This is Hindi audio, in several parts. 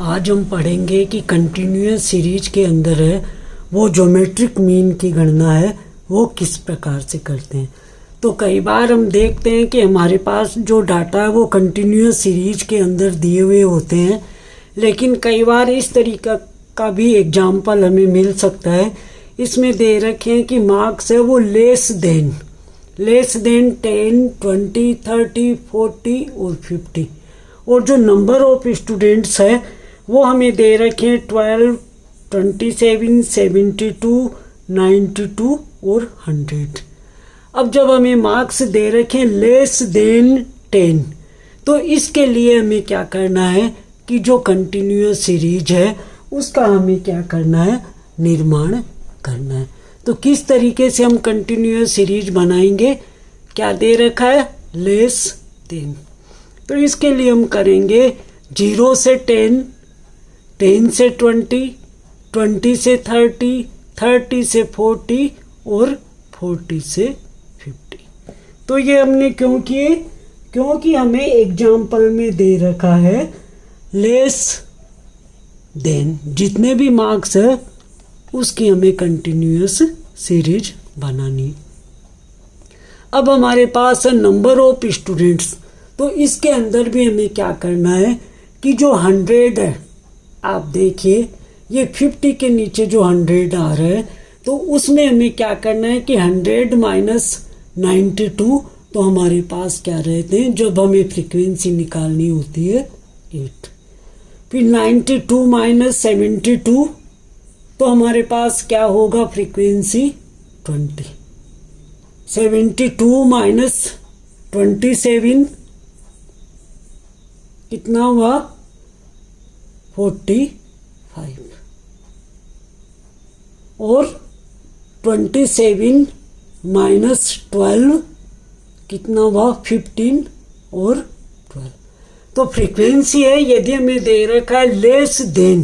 आज हम पढ़ेंगे कि कंटिन्यूअस सीरीज के अंदर है वो ज्योमेट्रिक मीन की गणना है वो किस प्रकार से करते हैं। तो कई बार हम देखते हैं कि हमारे पास जो डाटा है वो कंटिन्यूअस सीरीज के अंदर दिए हुए होते हैं, लेकिन कई बार इस तरीका का भी एग्जाम्पल हमें मिल सकता है। इसमें दे रखे हैं कि मार्क्स है वो लेस देन 10, 20, 30, 40 और 50, और जो नंबर ऑफ स्टूडेंट्स है वो हमें दे रखे हैं 12, 27, 72, 92 और 100। अब जब हमें मार्क्स दे रखे हैं लेस देन 10, तो इसके लिए हमें क्या करना है कि जो कंटिन्यूअस सीरीज है उसका हमें क्या करना है, निर्माण करना है। तो किस तरीके से हम कंटिन्यूअस सीरीज बनाएंगे, क्या दे रखा है, लेस देन। तो इसके लिए हम करेंगे 0 से 10, 10 से 20, 20 से 30, 30 से 40 और 40 से 50। तो ये हमने क्यों किए, क्योंकि हमें एग्जाम्पल में दे रखा है लेस देन, जितने भी मार्क्स है उसकी हमें कंटिन्यूअस सीरीज बनानी। अब हमारे पास है नंबर ऑफ स्टूडेंट्स, तो इसके अंदर भी हमें क्या करना है कि जो 100 है, आप देखिए ये 50 के नीचे जो 100 आ रहा है, तो उसमें हमें क्या करना है कि 100 माइनस 92, तो हमारे पास क्या रहते हैं, जब हमें फ्रीक्वेंसी निकालनी होती है 8। फिर 92 माइनस 72, तो हमारे पास क्या होगा, फ्रीक्वेंसी 20। 72 माइनस 27 कितना हुआ, 45, और 27 माइनस 12 कितना हुआ, 15 और 12। तो फ्रीक्वेंसी है, यदि हमें दे रखा है लेस देन,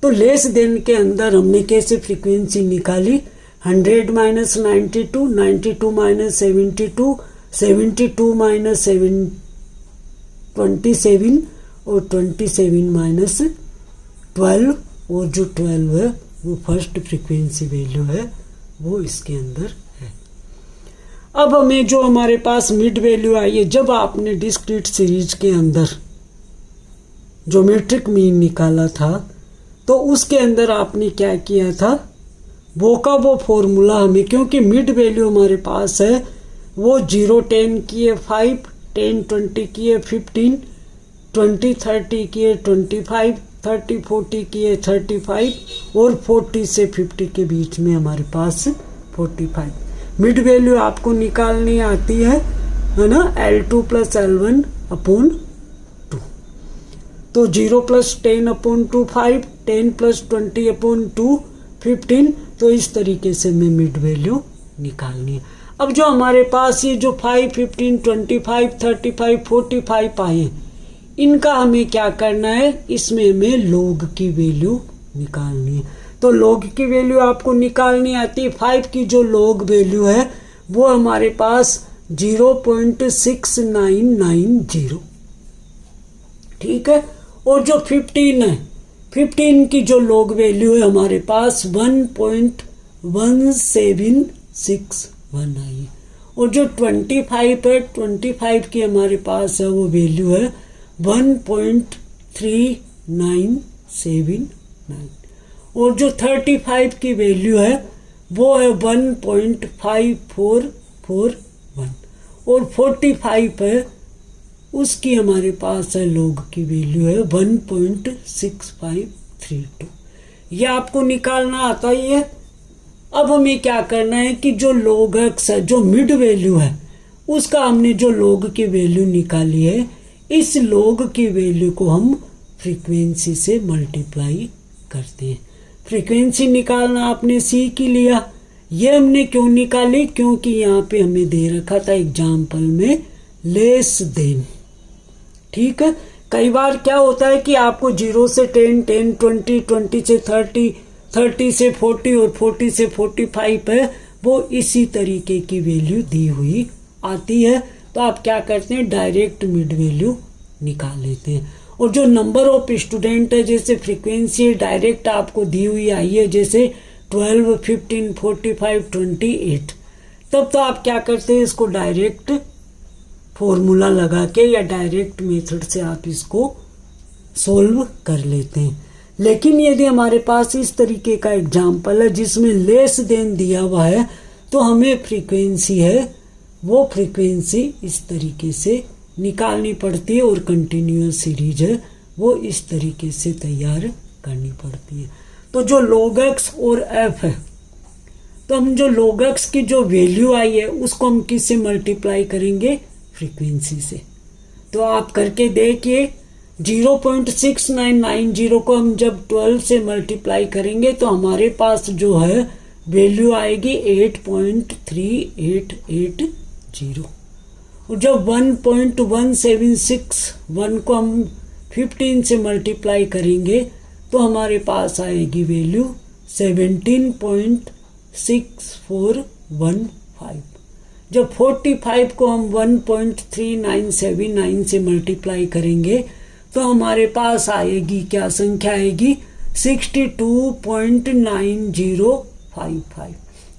तो लेस देन के अंदर हमने कैसे फ्रीक्वेंसी निकाली, 100 माइनस 92, 92 माइनस 72, 72 माइनस 27 और 27 माइनस 12, और जो 12 है वो फर्स्ट फ्रीक्वेंसी वैल्यू है वो इसके अंदर है। अब हमें जो हमारे पास मिड वैल्यू आई है, जब आपने डिस्क्रीट सीरीज के अंदर ज्योमेट्रिक मीन निकाला था तो उसके अंदर आपने क्या किया था, वो का वो फॉर्मूला हमें, क्योंकि मिड वैल्यू हमारे पास है वो 0, 10 की है 5, 10, 20 की है 15, 20, 30 की है 25, 30, 40 की है 35, और 40 से 50 के बीच में हमारे पास 45। मिड वैल्यू आपको निकालनी आती है ना, L2 प्लस L1 अपॉन 2। तो 0 प्लस 10 अपॉन 2 5, 10 प्लस 20 अपॉन 2 15। तो इस तरीके से हमें मिड वैल्यू निकालनी है। अब जो हमारे पास ये जो 5, 15, 25, 35, 45 आए, इनका हमें क्या करना है, इसमें हमें लॉग की वैल्यू निकालनी है। तो लॉग की वैल्यू आपको निकालनी आती है, 5 की जो लॉग वैल्यू है वो हमारे पास 0.6990, ठीक है। और जो 15 है, 15 की जो लॉग वैल्यू है हमारे पास 1.1761 आई है। और जो 25 है, 25 की हमारे पास है वो वैल्यू है 1.3979, और जो 35 की वैल्यू है वो है 1.5441, और 45 है उसकी हमारे पास है लॉग की वैल्यू है 1.6532। ये आपको निकालना आता ही है। अब हमें क्या करना है कि जो लॉग है, जो मिड वैल्यू है उसका हमने जो लॉग की वैल्यू निकाली है, इस लॉग की वैल्यू को हम फ्रीक्वेंसी से मल्टीप्लाई करते हैं। फ्रीक्वेंसी निकालना आपने सीख ही लिया। ये हमने क्यों निकाली, क्योंकि यहाँ पे हमें दे रखा था एग्जाम्पल में लेस देन, ठीक है। कई बार क्या होता है कि आपको 0 से 10, 10, 20, 20 से 30, 30 से 40 और 40 से 45 है, वो इसी तरीके की वैल्यू दी हुई आती है। तो आप क्या करते हैं, डायरेक्ट मिड वैल्यू निकाल लेते हैं। और जो नंबर ऑफ स्टूडेंट है, जैसे फ्रीक्वेंसी डायरेक्ट आपको दी हुई आई है, जैसे 12, 15, 45, 28, तब तो आप क्या करते हैं, इसको डायरेक्ट फॉर्मूला लगा के या डायरेक्ट मेथड से आप इसको सोल्व कर लेते हैं। लेकिन यदि हमारे पास इस तरीके का एग्जाम्पल है जिसमें लेस देन दिया हुआ है, तो हमें फ्रीक्वेंसी है वो फ्रीक्वेंसी इस तरीके से निकालनी पड़ती है और कंटिन्यूअस सीरीज है वो इस तरीके से तैयार करनी पड़ती है। तो जो log x और f है, तो हम जो log x की जो वैल्यू आई है उसको हम किससे मल्टीप्लाई करेंगे, फ्रीक्वेंसी से। तो आप करके देखिए, 0.6990 को हम जब 12 से मल्टीप्लाई करेंगे तो हमारे पास जो है वैल्यू आएगी 8.3880। और जब 1.1761 को हम 15 से मल्टीप्लाई करेंगे तो हमारे पास आएगी वैल्यू 17.6415। जब 45 को हम 1.3979 से मल्टीप्लाई करेंगे तो हमारे पास आएगी क्या संख्या आएगी, 62.9055।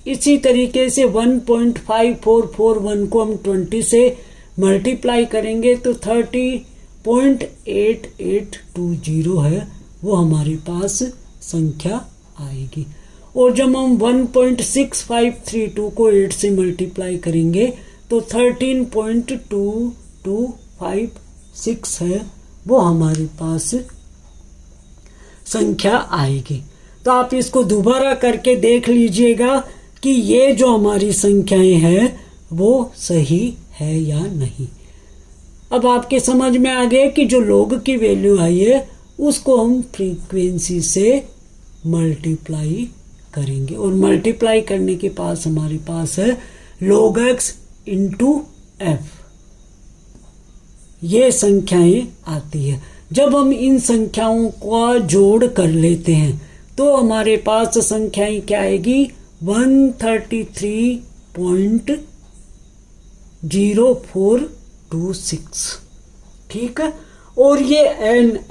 इसी तरीके से 1.5441 को हम 20 से मल्टीप्लाई करेंगे तो 30.8820 है वो हमारे पास संख्या आएगी। और जब हम 1.6532 को 8 से मल्टीप्लाई करेंगे तो 13.2256 है वो हमारे पास संख्या आएगी। तो आप इसको दोबारा करके देख लीजिएगा कि ये जो हमारी संख्याएं हैं वो सही है या नहीं। अब आपके समझ में आ गया कि जो log की वैल्यू आई है उसको हम फ्रीक्वेंसी से मल्टीप्लाई करेंगे और मल्टीप्लाई करने के पास हमारे पास है log x इंटू f, ये संख्याएं आती है। जब हम इन संख्याओं का जोड़ कर लेते हैं तो हमारे पास संख्याएं क्या आएगी, 133.0426। ठीक है। और ये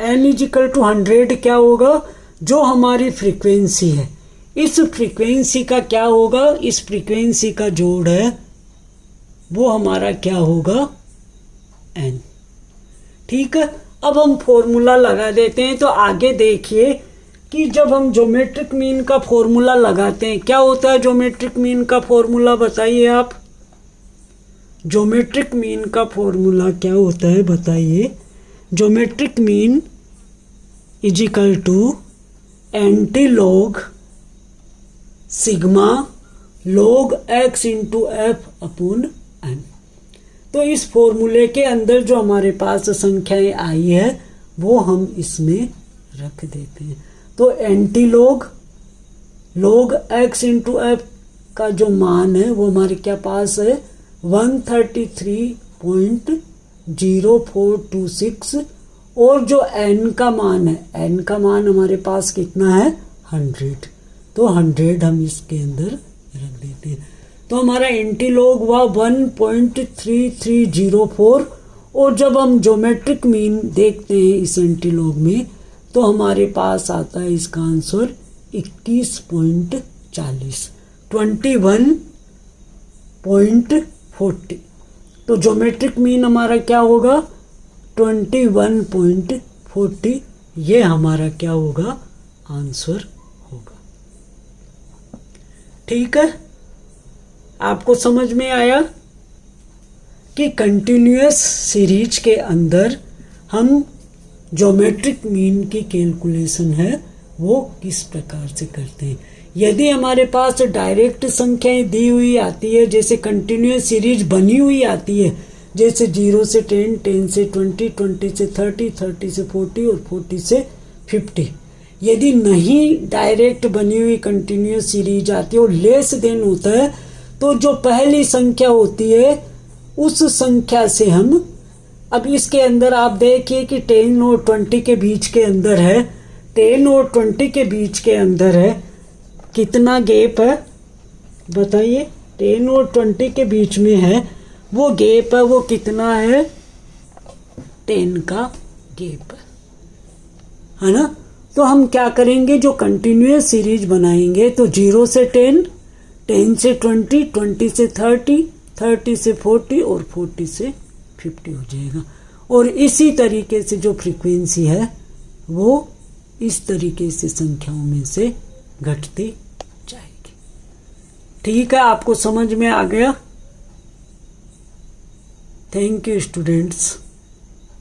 n इजिकल टू 100 क्या होगा, जो हमारी फ्रीक्वेंसी है, इस फ्रीक्वेंसी का क्या होगा, इस फ्रीक्वेंसी का जोड़ है वो हमारा क्या होगा, n। ठीक है। अब हम फॉर्मूला लगा देते हैं। तो आगे देखिए कि जब हम ज्योमेट्रिक मीन का फॉर्मूला लगाते हैं, क्या होता है ज्योमेट्रिक मीन का फॉर्मूला, बताइए आप। ज्योमेट्रिक मीन का फॉर्मूला क्या होता है बताइए। Geometric mean is equal to anti log sigma log x into F upon n। तो इस फॉर्मूले के अंदर जो हमारे पास संख्याएं आई है वो हम इसमें रख देते हैं। तो anti log x into F का जो मान है वो हमारे क्या पास है 133.0426 और जो n का मान है, n का मान हमारे पास कितना है 100। तो 100 हम इसके अंदर रख देते हैं। तो हमारा एंटी लॉग हुआ 1.3304 और जब हम ज्योमेट्रिक मीन देखते हैं इस एंटी लॉग में तो हमारे पास आता है इसका आंसर 21.40, 21.40। तो ज्योमेट्रिक मीन हमारा क्या होगा 21.40, ये हमारा क्या होगा आंसर होगा। ठीक है। आपको समझ में आया कि कंटिन्यूअस सीरीज के अंदर हम ज्योमेट्रिक मीन की कैलकुलेशन है वो किस प्रकार से करते हैं। यदि हमारे पास डायरेक्ट संख्याएं दी हुई आती है, जैसे कंटिन्यूअस सीरीज बनी हुई आती है, जैसे 0 से 10, 10 से 20, 20 से 30, 30 से 40 और 40 से 50। यदि नहीं डायरेक्ट बनी हुई कंटिन्यूअस सीरीज आती है और लेस देन होता है तो जो पहली संख्या होती है उस संख्या से हम, अब इसके अंदर आप देखिए कि 10 और 20 के बीच के अंदर है, 10 और 20 के बीच के अंदर है कितना गैप है बताइए। 10 और 20 के बीच में है वो गैप है वो कितना है 10 का गैप है। है ना। तो हम क्या करेंगे, जो कंटिन्यूअस सीरीज बनाएंगे तो 0 से 10, 10 से 20, 20 से 30, 30 से 40 और 40 से 50 हो जाएगा। और इसी तरीके से जो फ्रीक्वेंसी है वो इस तरीके से संख्याओं में से घटती जाएगी। ठीक है, आपको समझ में आ गया? Thank you students.